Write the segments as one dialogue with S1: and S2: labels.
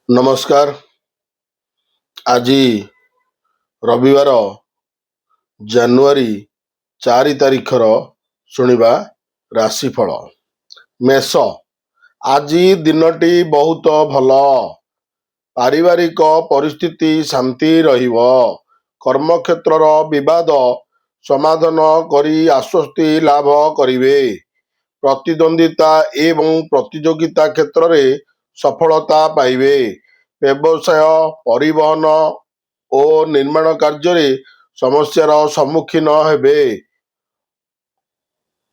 S1: ନମସ୍କାର। ଆଜି ରବିବାର ଜାନୁଆରୀ 4 ତାରିଖର ଶୁଣିବା ରାଶିଫଳ। ମେଷ, ଆଜି ଦିନଟି ବହୁତ ଭଲ। ପାରିବାରିକ ପରିସ୍ଥିତି ଶାନ୍ତି ରହିବ। କର୍ମକ୍ଷେତ୍ରର ବିବାଦ ସମାଧାନ କରି ଆଶ୍ୱସ୍ତି ଲାଭ କରିବେ। ପ୍ରତିଦ୍ୱନ୍ଦ୍ୱିତା ଏବଂ ପ୍ରତିଯୋଗିତା କ୍ଷେତ୍ରରେ ସଫଳତା ପାଇବେ। ବ୍ୟବସାୟ, ପରିବହନ ଓ ନିର୍ମାଣ କାର୍ଯ୍ୟରେ ସମସ୍ୟାର ସମ୍ମୁଖୀନ ହେବେ।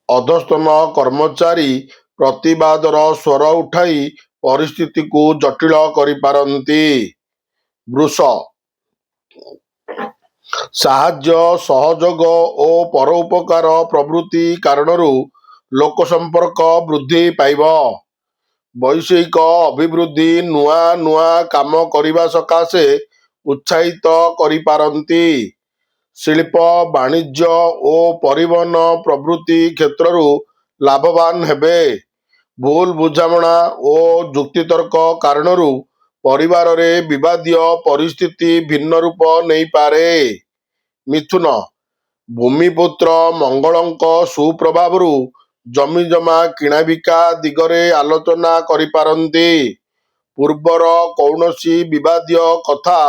S1: ଅଧସ୍ତନ କର୍ମଚାରୀ ପ୍ରତିବାଦର ସ୍ୱର ଉଠାଇ ପରିସ୍ଥିତିକୁ ଜଟିଳ କରିପାରନ୍ତି। ବୃଷ, ସାହାଯ୍ୟ, ସହଯୋଗ ଓ ପରୋପକାର ପ୍ରଭୃତି କାରଣରୁ ଲୋକ ସମ୍ପର୍କ ବୃଦ୍ଧି ପାଇବ। ବୈଷୟିକ ଅଭିବୃଦ୍ଧି ନୂଆ ନୂଆ କାମ କରିବା ସକାଶେ ଉତ୍ସାହିତ କରିପାରନ୍ତି। ଶିଳ୍ପ, ବାଣିଜ୍ୟ ଓ ପରିବହନ ପ୍ରଭୃତି କ୍ଷେତ୍ରରୁ ଲାଭବାନ ହେବେ। ଭୁଲ ବୁଝାମଣା ଓ ଯୁକ୍ତିତର୍କ କାରଣରୁ ପରିବାରରେ ବିବାଦୀୟ ପରିସ୍ଥିତି ଭିନ୍ନ ରୂପ ନେଇପାରେ। ମିଥୁନ, ଭୂମିପୁତ୍ର ମଙ୍ଗଳଙ୍କ ସୁପ୍ରଭାବରୁ ଜମିଜମା କିଣାବିକା ଦିଗରେ ଆଲୋଚନା କରିପାରନ୍ତି। ପୂର୍ବର କୌଣସି ବିବାଦୀୟ କଥା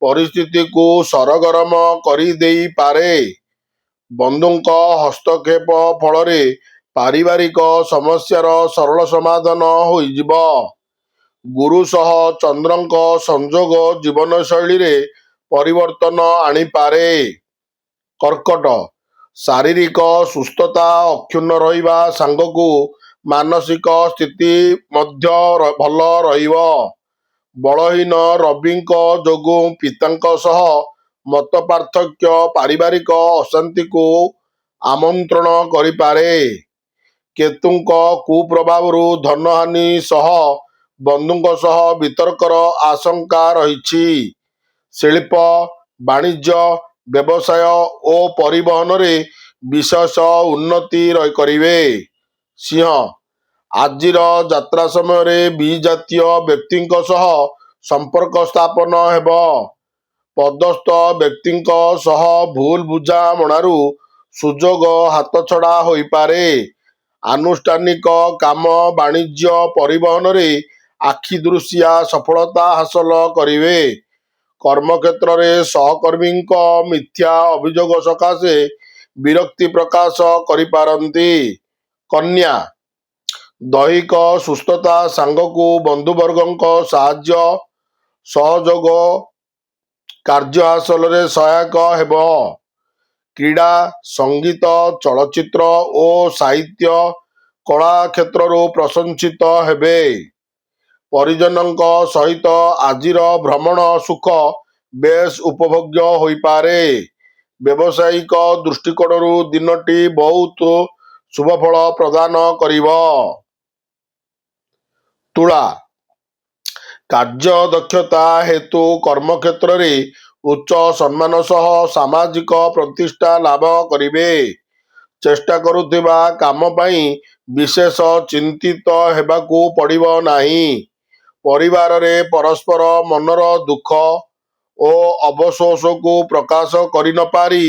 S1: ପରିସ୍ଥିତିକୁ ସରଗରମ କରିଦେଇପାରେ। ବନ୍ଧୁଙ୍କ ହସ୍ତକ୍ଷେପ ଫଳରେ ପାରିବାରିକ ସମସ୍ୟାର ସରଳ ସମାଧାନ ହୋଇଯିବ। ଗୁରୁ ସହ ଚନ୍ଦ୍ରଙ୍କ ସଂଯୋଗ ଜୀବନଶୈଳୀରେ ପରିବର୍ତ୍ତନ ଆଣିପାରେ। କର୍କଟ, ଶାରୀରିକ ସୁସ୍ଥତା ଅକ୍ଷୁଣ୍ଣ ରହିବା ସାଙ୍ଗକୁ ମାନସିକ ସ୍ଥିତି ମଧ୍ୟ ଭଲ ରହିବ। ବଳହୀନ ରବିଙ୍କ ଯୋଗୁଁ ପିତାଙ୍କ ସହ ମତପାର୍ଥକ୍ୟ ପାରିବାରିକ ଅଶାନ୍ତିକୁ ଆମନ୍ତ୍ରଣ କରିପାରେ। କେତୁଙ୍କ କୁପ୍ରଭାବରୁ ଧନହାନି ସହ ବନ୍ଧୁଙ୍କ ସହ ବିତର୍କର ଆଶଙ୍କା ରହିଛି। ଶିଳ୍ପ, ବାଣିଜ୍ୟ, ବ୍ୟବସାୟ ଓ ପରିବହନରେ ବିଶେଷ ଉନ୍ନତି କରିବେ। ସିଂହ, ଆଜିର ଯାତ୍ରା ସମୟରେ ବିଜାତୀୟ ବ୍ୟକ୍ତିଙ୍କ ସହ ସମ୍ପର୍କ ସ୍ଥାପନ ହେବ। ପଦସ୍ଥ ବ୍ୟକ୍ତିଙ୍କ ସହ ଭୁଲ ବୁଝାମଣାରୁ ସୁଯୋଗ ହାତଛଡ଼ା ହୋଇପାରେ। ଆନୁଷ୍ଠାନିକ କାମ, ବାଣିଜ୍ୟ, ପରିବହନରେ ଆଖିଦୃଶିଆ ସଫଳତା ହାସଲ କରିବେ। କର୍ମକ୍ଷେତ୍ରରେ ସହକର୍ମୀଙ୍କ ମିଥ୍ୟା ଅଭିଯୋଗ ସକାଶେ ବିରକ୍ତି ପ୍ରକାଶ କରିପାରନ୍ତି। କନ୍ୟା, ଦୈହିକ ସୁସ୍ଥତା ସାଙ୍ଗକୁ ବନ୍ଧୁବର୍ଗଙ୍କ ସାହାଯ୍ୟ ସହଯୋଗ କାର୍ଯ୍ୟ ହାସଲରେ ସହାୟକ ହେବ। କ୍ରୀଡ଼ା, ସଙ୍ଗୀତ, ଚଳଚ୍ଚିତ୍ର ଓ ସାହିତ୍ୟ କଳା କ୍ଷେତ୍ରରୁ ପ୍ରଶଂସିତ ହେବେ। ପରିଜନଙ୍କ ସହିତ ଆଜିର ଭ୍ରମଣ ସୁଖ ବେଶ୍ ଉପଭୋଗ୍ୟ ହୋଇପାରେ। ବ୍ୟବସାୟିକ ଦୃଷ୍ଟିକୋଣରୁ ଦିନଟି ବହୁତ ଶୁଭଫଳ ପ୍ରଦାନ କରିବ। ତୁଳା, କାର୍ଯ୍ୟଦକ୍ଷତା ହେତୁ କର୍ମକ୍ଷେତ୍ରରେ ଉଚ୍ଚ ସମ୍ମାନ ସହ ସାମାଜିକ ପ୍ରତିଷ୍ଠା ଲାଭ କରିବେ। ଚେଷ୍ଟା କରୁଥିବା କାମ ପାଇଁ ବିଶେଷ ଚିନ୍ତିତ ହେବାକୁ ପଡ଼ିବ ନାହିଁ। ପରିବାରରେ ପରସ୍ପର ମନର ଦୁଃଖ ଓ ଅବଶୋଷକୁ ପ୍ରକାଶ କରିନପାରି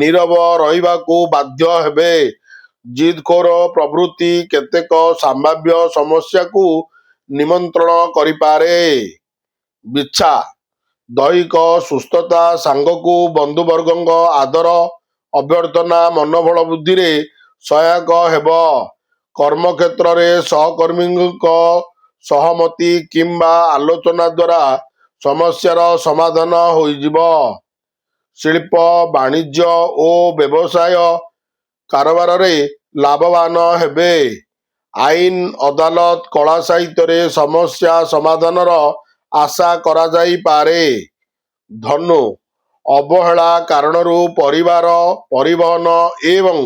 S1: ନୀରବ ରହିବାକୁ ବାଧ୍ୟ ହେବେ। ଜିଦଖୋର ପ୍ରଭୃତି କେତେକ ସମ୍ଭାବ୍ୟ ସମସ୍ୟାକୁ ନିମନ୍ତ୍ରଣ କରିପାରେ। ବିଛା, ଦୈହିକ ସୁସ୍ଥତା ସାଙ୍ଗକୁ ବନ୍ଧୁବର୍ଗଙ୍କ ଆଦର ଅଭ୍ୟର୍ଥନା ମନୋବଳ ବୃଦ୍ଧିରେ ସହାୟକ ହେବ। କର୍ମକ୍ଷେତ୍ରରେ ସହକର୍ମୀଙ୍କ ସହମତି କିମ୍ବା ଆଲୋଚନା ଦ୍ୱାରା ସମସ୍ୟାର ସମାଧାନ ହୋଇଯିବ। ଶିଳ୍ପ, ବାଣିଜ୍ୟ ଓ ବ୍ୟବସାୟ କାରବାରରେ ଲାଭବାନ ହେବେ। ଆଇନ, ଅଦାଲତ, କଳା ସାହିତ୍ୟରେ ସମସ୍ୟା ସମାଧାନର ଆଶା କରାଯାଇପାରେ। ଧନୁ, ଅବହେଳା କାରଣରୁ ପରିବାର, ପରିବହନ ଏବଂ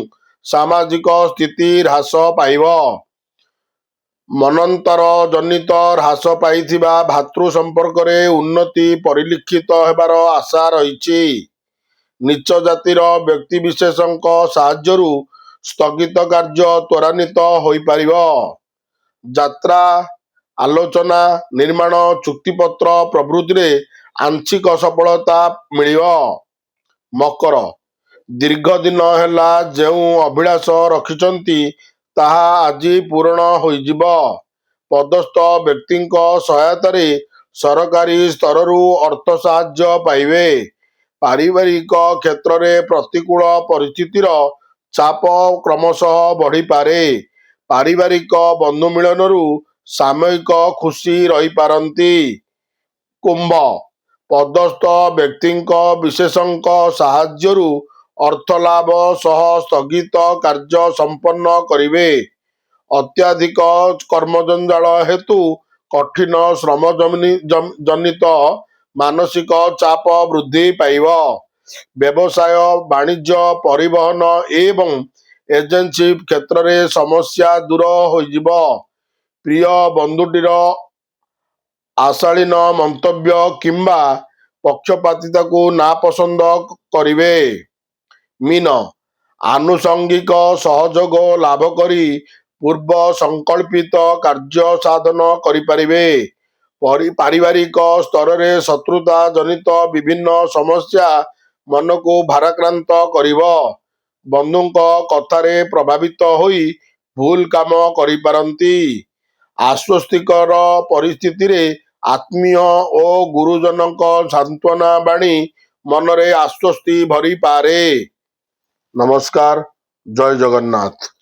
S1: ସାମାଜିକ ସ୍ଥିତି ହ୍ରାସ ପାଇବ। ମନାନ୍ତର ଜନିତ ହ୍ରାସ ପାଇଥିବା ଭାତୃ ସମ୍ପର୍କରେ ଉନ୍ନତି ପରିଲକ୍ଷିତ ହେବାର ଆଶା ରହିଛି। ନୀଚ ଜାତିର ବ୍ୟକ୍ତିବିଶେଷଙ୍କ ସାହାଯ୍ୟରୁ ସ୍ଥଗିତ କାର୍ଯ୍ୟ ତ୍ୱରାନ୍ୱିତ ହୋଇପାରିବ। ଯାତ୍ରା, ଆଲୋଚନା, ନିର୍ମାଣ, ଚୁକ୍ତିପତ୍ର ପ୍ରଭୃତିରେ ଆଂଶିକ ସଫଳତା ମିଳିବ। ମକର, ଦୀର୍ଘ ଦିନ ହେଲା ଯେଉଁ ଅଭିଳାଷ ରଖିଛନ୍ତି ତାହା ଆଜି ପୂରଣ ହୋଇଯିବ। ପଦସ୍ଥ ବ୍ୟକ୍ତିଙ୍କ ସହାୟତାରେ ସରକାରୀ ସ୍ତରରୁ ଅର୍ଥ ସାହାଯ୍ୟ ପାଇବେ। ପାରିବାରିକ କ୍ଷେତ୍ରରେ ପ୍ରତିକୂଳ ପରିସ୍ଥିତିର ଚାପ କ୍ରମଶଃ ବଢ଼ିପାରେ। ପାରିବାରିକ ବନ୍ଧୁ ମିଳନରୁ ସାମୟିକ ଖୁସି ରହିପାରନ୍ତି। କୁମ୍ଭ, ପଦସ୍ଥ ବ୍ୟକ୍ତିଙ୍କ ବିଶେଷଙ୍କ ସାହାଯ୍ୟରୁ ଅର୍ଥଲାଭ ସହ ସ୍ଥଗିତ କାର୍ଯ୍ୟ ସମ୍ପନ୍ନ କରିବେ। ଅତ୍ୟଧିକ କର୍ମଜଞ୍ଜାଳ ହେତୁ କଠିନ ଶ୍ରମ ଜନିତ ମାନସିକ ଚାପ ବୃଦ୍ଧି ପାଇବ। ବ୍ୟବସାୟ, ବାଣିଜ୍ୟ, ପରିବହନ ଏବଂ ଏଜେନ୍ସି କ୍ଷେତ୍ରରେ ସମସ୍ୟା ଦୂର ହୋଇଯିବ। ପ୍ରିୟ ବନ୍ଧୁଟିର ଅଶାଳୀନ ମନ୍ତବ୍ୟ କିମ୍ବା ପକ୍ଷପାତିତାକୁ ନାପସନ୍ଦ କରିବେ। ମୀନ, ଆନୁଷଙ୍ଗିକ ସହଯୋଗ ଲାଭ କରି ପୂର୍ବ ସଂକଳ୍ପିତ କାର୍ଯ୍ୟ ସାଧନ କରିପାରିବେ। ପାରିବାରିକ ସ୍ତରରେ ଶତ୍ରୁତା ଜନିତ ବିଭିନ୍ନ ସମସ୍ୟା ମନକୁ ଭାରାକ୍ରାନ୍ତ କରିବ। ବନ୍ଧୁଙ୍କ କଥାରେ ପ୍ରଭାବିତ ହୋଇ ଭୁଲ କାମ କରିପାରନ୍ତି। ଆଶ୍ୱସ୍ତିକର ପରିସ୍ଥିତିରେ ଆତ୍ମୀୟ ଓ ଗୁରୁଜନଙ୍କ ସାନ୍ତ୍ୱନା ବାଣୀ ମନରେ ଆଶ୍ୱସ୍ତି ଭରିପାରେ। ନମସ୍କାର। ଜୟ ଜଗନ୍ନାଥ।